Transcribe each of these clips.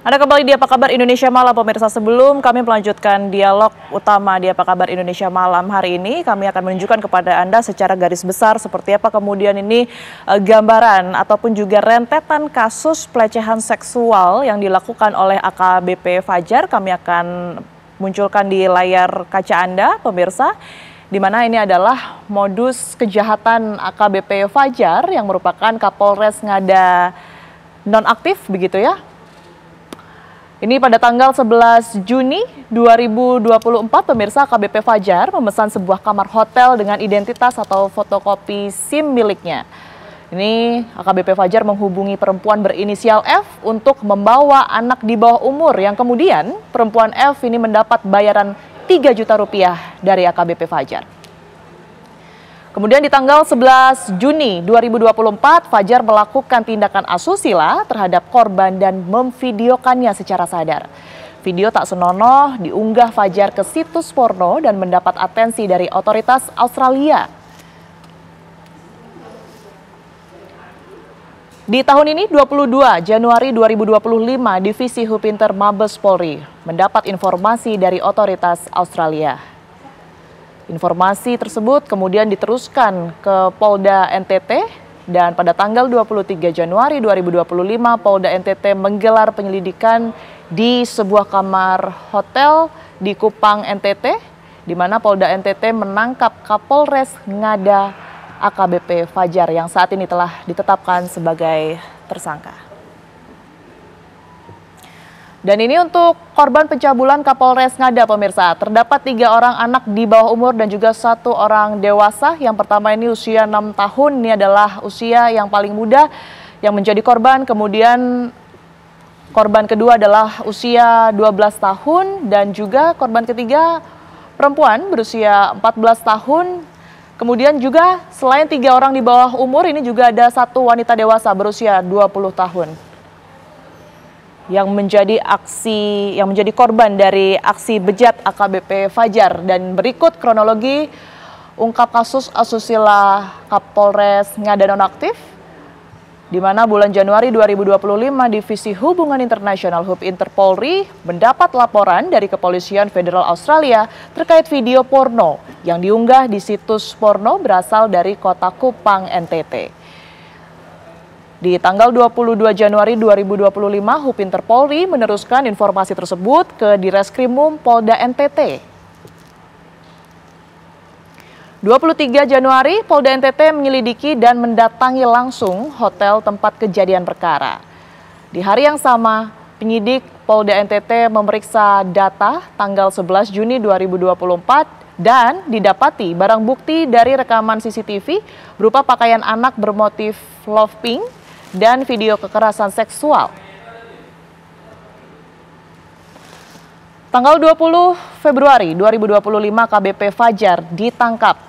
Anda kembali di Apa Kabar Indonesia Malam, pemirsa. Sebelum kami melanjutkan dialog utama di Apa Kabar Indonesia Malam hari ini, kami akan menunjukkan kepada Anda secara garis besar seperti apa kemudian ini gambaran ataupun juga rentetan kasus pelecehan seksual yang dilakukan oleh AKBP Fajar. Kami akan munculkan di layar kaca Anda, pemirsa, di mana ini adalah modus kejahatan AKBP Fajar yang merupakan Kapolres Ngada nonaktif, begitu ya. Ini pada tanggal 11 Juni 2024, pemirsa, AKBP Fajar memesan sebuah kamar hotel dengan identitas atau fotokopi SIM miliknya. Ini AKBP Fajar menghubungi perempuan berinisial F untuk membawa anak di bawah umur, yang kemudian perempuan F ini mendapat bayaran 3 juta rupiah dari AKBP Fajar. Kemudian di tanggal 11 Juni 2024, Fajar melakukan tindakan asusila terhadap korban dan memvideokannya secara sadar. Video tak senonoh diunggah Fajar ke situs porno dan mendapat atensi dari otoritas Australia. Di tahun ini, 22 Januari 2025, Divisi Hupinter Mabes Polri mendapat informasi dari otoritas Australia. Informasi tersebut kemudian diteruskan ke Polda NTT dan pada tanggal 23 Januari 2025 Polda NTT menggelar penyelidikan di sebuah kamar hotel di Kupang NTT, di mana Polda NTT menangkap Kapolres Ngada AKBP Fajar yang saat ini telah ditetapkan sebagai tersangka. Dan ini untuk korban pencabulan Kapolres Ngada, pemirsa. Terdapat 3 orang anak di bawah umur dan juga 1 orang dewasa. Yang pertama ini usia 6 tahun, ini adalah usia yang paling muda yang menjadi korban. Kemudian korban kedua adalah usia 12 tahun dan juga korban ketiga perempuan berusia 14 tahun. Kemudian juga selain 3 orang di bawah umur, ini juga ada 1 wanita dewasa berusia 20 tahun. Yang menjadi korban dari aksi bejat AKBP Fajar. Dan berikut kronologi ungkap kasus asusila Kapolres Ngada nonaktif, di mana bulan Januari 2025 Divisi Hubungan Internasional Hupinter Polri mendapat laporan dari Kepolisian Federal Australia terkait video porno yang diunggah di situs porno berasal dari kota Kupang, NTT. Di tanggal 22 Januari 2025, Hupinter Polri meneruskan informasi tersebut ke Direskrimum Polda NTT. 23 Januari, Polda NTT menyelidiki dan mendatangi langsung hotel tempat kejadian perkara. Di hari yang sama, penyidik Polda NTT memeriksa data tanggal 11 Juni 2024 dan didapati barang bukti dari rekaman CCTV berupa pakaian anak bermotif love pink dan video kekerasan seksual. Tanggal 20 Februari 2025 KBP Fajar ditangkap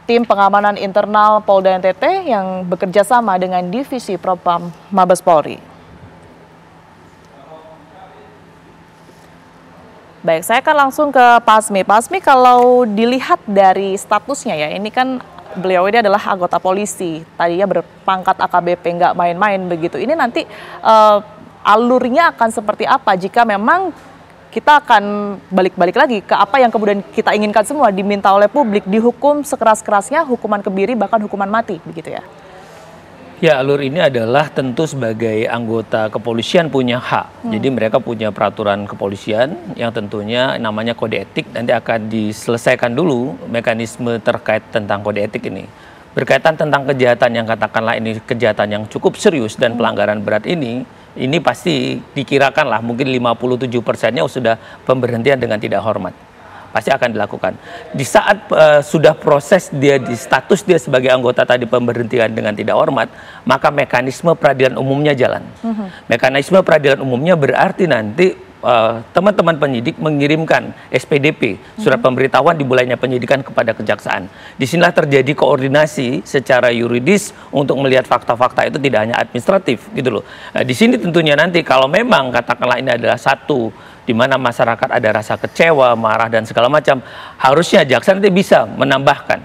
tim pengamanan internal Polda NTT yang bekerja sama dengan Divisi Propam Mabes Polri. Baik, saya akan langsung ke Pak Asmi. Pak Asmi, kalau dilihat dari statusnya ya, ini kan beliau ini adalah anggota polisi, tadinya berpangkat AKBP, nggak main-main begitu. Ini nanti alurnya akan seperti apa jika memang kita akan balik-balik lagi ke apa yang kemudian kita inginkan semua, diminta oleh publik, dihukum sekeras-kerasnya, hukuman kebiri, bahkan hukuman mati, begitu ya? Ya, alur ini adalah tentu sebagai anggota kepolisian punya hak. Jadi mereka punya peraturan kepolisian yang tentunya namanya kode etik, nanti akan diselesaikan dulu mekanisme terkait tentang kode etik ini. Berkaitan tentang kejahatan yang katakanlah ini kejahatan yang cukup serius dan pelanggaran berat ini pasti dikirakanlah mungkin 57%-nya sudah pemberhentian dengan tidak hormat. Pasti akan dilakukan. Di saat sudah proses dia di status dia sebagai anggota tadi pemberhentian dengan tidak hormat, maka mekanisme peradilan umumnya jalan. Mekanisme peradilan umumnya berarti nanti teman-teman penyidik mengirimkan SPDP, surat pemberitahuan dimulainya penyidikan kepada kejaksaan. Disinilah terjadi koordinasi secara yuridis untuk melihat fakta-fakta itu tidak hanya administratif gitu loh. Di sini tentunya nanti kalau memang katakanlah ini adalah satu di mana masyarakat ada rasa kecewa, marah dan segala macam, harusnya jaksa nanti bisa menambahkan.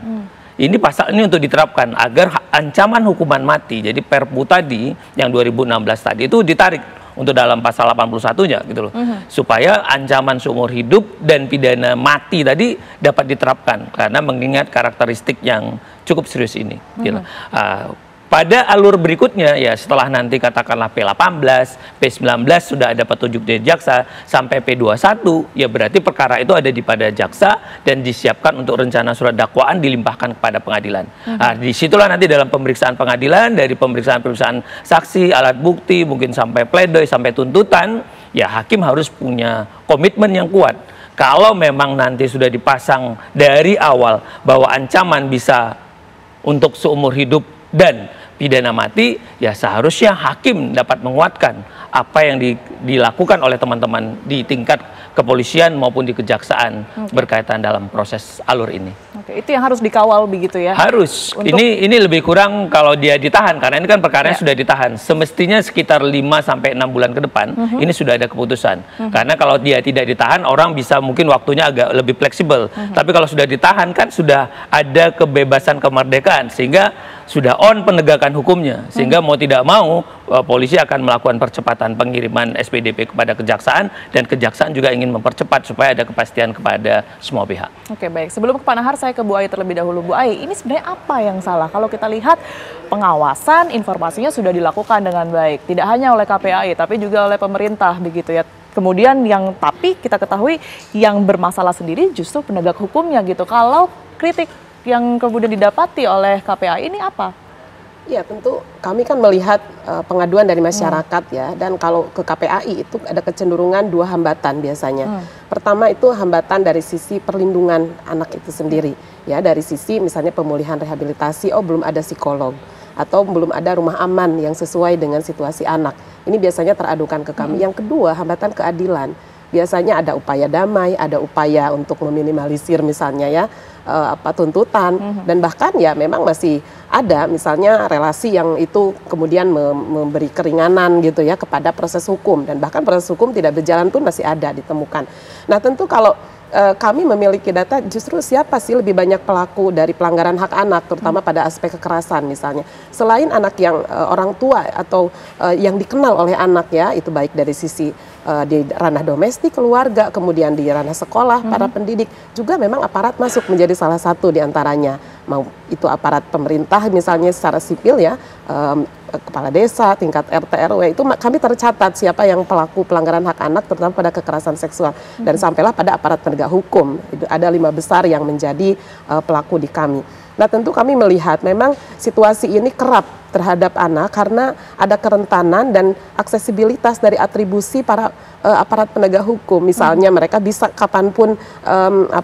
Ini pasal ini untuk diterapkan agar ancaman hukuman mati, jadi Perpu tadi yang 2016 tadi itu ditarik untuk dalam pasal 81-nya gitu loh. Supaya ancaman seumur hidup dan pidana mati tadi dapat diterapkan karena mengingat karakteristik yang cukup serius ini. Gitu. Pada alur berikutnya ya setelah nanti katakanlah P18, P19 sudah ada petunjuk dari jaksa sampai P21 ya berarti perkara itu ada pada jaksa dan disiapkan untuk rencana surat dakwaan dilimpahkan kepada pengadilan. Nah, disitulah nanti dalam pemeriksaan pengadilan dari pemeriksaan saksi, alat bukti mungkin sampai pledoi sampai tuntutan ya hakim harus punya komitmen yang kuat. Kalau memang nanti sudah dipasang dari awal bahwa ancaman bisa untuk seumur hidup dan pidana mati, ya seharusnya hakim dapat menguatkan apa yang dilakukan oleh teman-teman di tingkat kepolisian maupun di kejaksaan berkaitan dalam proses alur ini. Oke, itu yang harus dikawal begitu ya? Harus. Ini lebih kurang kalau dia ditahan, karena ini kan perkaranya sudah ditahan. Semestinya sekitar 5 sampai 6 bulan ke depan, ini sudah ada keputusan. Karena kalau dia tidak ditahan, orang bisa mungkin waktunya agak lebih fleksibel. Tapi kalau sudah ditahan kan sudah ada kebebasan kemerdekaan, sehingga sudah on penegakan hukumnya. Sehingga mau tidak mau, polisi akan melakukan percepatan pengiriman SPDP kepada kejaksaan, dan kejaksaan juga ingin mempercepat supaya ada kepastian kepada semua pihak. Oke, baik. Sebelum ke Pak Nahar, saya ke Bu Ai terlebih dahulu. Bu Ai, ini sebenarnya apa yang salah? Kalau kita lihat pengawasan, informasinya sudah dilakukan dengan baik. Tidak hanya oleh KPAI, tapi juga oleh pemerintah, begitu ya. Kemudian tapi kita ketahui yang bermasalah sendiri justru penegak hukumnya gitu. Kalau kritik yang kemudian didapati oleh KPAI ini apa? Ya tentu kami kan melihat pengaduan dari masyarakat ya, dan kalau ke KPAI itu ada kecenderungan dua hambatan biasanya. Pertama itu hambatan dari sisi perlindungan anak itu sendiri ya, dari sisi misalnya pemulihan rehabilitasi, belum ada psikolog atau belum ada rumah aman yang sesuai dengan situasi anak. Ini biasanya teradukan ke kami. Yang kedua, hambatan keadilan. Biasanya ada upaya damai, ada upaya untuk meminimalisir misalnya ya tuntutan, dan bahkan ya memang masih ada misalnya relasi yang itu kemudian memberi keringanan gitu ya kepada proses hukum, dan bahkan proses hukum tidak berjalan pun masih ada ditemukan. Nah tentu kalau kami memiliki data justru siapa sih lebih banyak pelaku dari pelanggaran hak anak, terutama pada aspek kekerasan misalnya. Selain anak yang orang tua atau yang dikenal oleh anak ya, itu baik dari sisi di ranah domestik, keluarga, kemudian di ranah sekolah, para pendidik, juga memang aparat masuk menjadi salah satu diantaranya. Mau itu aparat pemerintah misalnya secara sipil ya, kepala desa, tingkat RT RW, itu kami tercatat siapa yang pelaku pelanggaran hak anak terutama pada kekerasan seksual, dan sampailah pada aparat penegak hukum. Itu ada 5 besar yang menjadi pelaku di kami. Nah tentu kami melihat memang situasi ini kerap terhadap anak karena ada kerentanan dan aksesibilitas dari atribusi para aparat penegak hukum. Misalnya mereka bisa kapanpun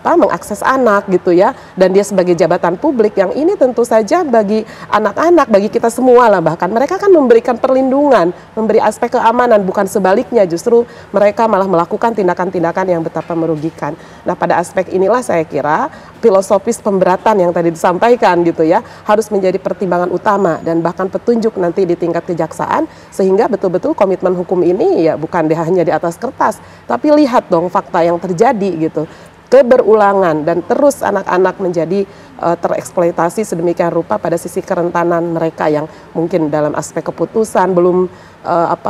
mengakses anak gitu ya, dan dia sebagai jabatan publik yang ini tentu saja bagi anak-anak, bagi kita semua lah, bahkan mereka kan memberikan perlindungan, memberi aspek keamanan, bukan sebaliknya, justru mereka malah melakukan tindakan-tindakan yang betapa merugikan. Nah pada aspek inilah saya kira filosofis pemberatan yang tadi disampaikan gitu ya harus menjadi pertimbangan utama, dan bahkan petunjuk nanti di tingkat kejaksaan, sehingga betul-betul komitmen hukum ini ya bukan hanya di atas kertas, tapi lihat dong fakta yang terjadi gitu, keberulangan, dan terus anak-anak menjadi tereksploitasi sedemikian rupa pada sisi kerentanan mereka yang mungkin dalam aspek keputusan belum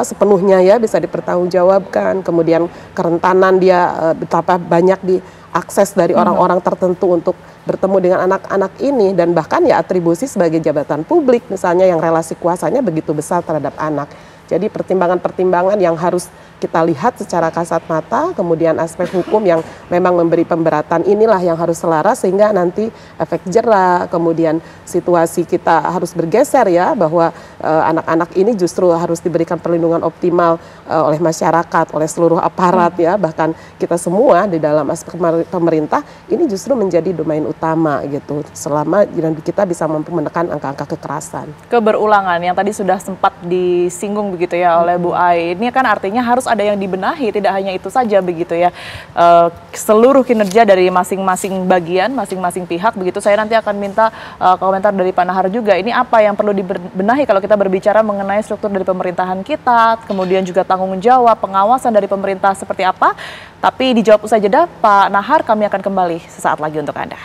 sepenuhnya ya bisa dipertanggungjawabkan, kemudian kerentanan dia betapa banyak diakses dari orang-orang tertentu untuk bertemu dengan anak-anak ini, dan bahkan ya atribusi sebagai jabatan publik misalnya yang relasi kuasanya begitu besar terhadap anak. Jadi pertimbangan-pertimbangan yang harus kita lihat secara kasat mata, kemudian aspek hukum yang memang memberi pemberatan inilah yang harus selaras, sehingga nanti efek jera, kemudian situasi kita harus bergeser ya, bahwa anak-anak ini justru harus diberikan perlindungan optimal oleh masyarakat, oleh seluruh aparat ya, bahkan kita semua di dalam aspek pemerintah, ini justru menjadi domain utama gitu, selama kita bisa mampu menekan angka-angka kekerasan. Keberulangan yang tadi sudah sempat disinggung begitu ya oleh Bu Ai, ini kan artinya harus ada yang dibenahi, tidak hanya itu saja begitu ya, seluruh kinerja dari masing-masing bagian, masing-masing pihak begitu. Saya nanti akan minta komentar dari Pak Nahar juga, ini apa yang perlu dibenahi kalau kita berbicara mengenai struktur dari pemerintahan kita, kemudian juga tanggung jawab, pengawasan dari pemerintah seperti apa. Tapi dijawab usai jeda, Pak Nahar, kami akan kembali sesaat lagi untuk Anda.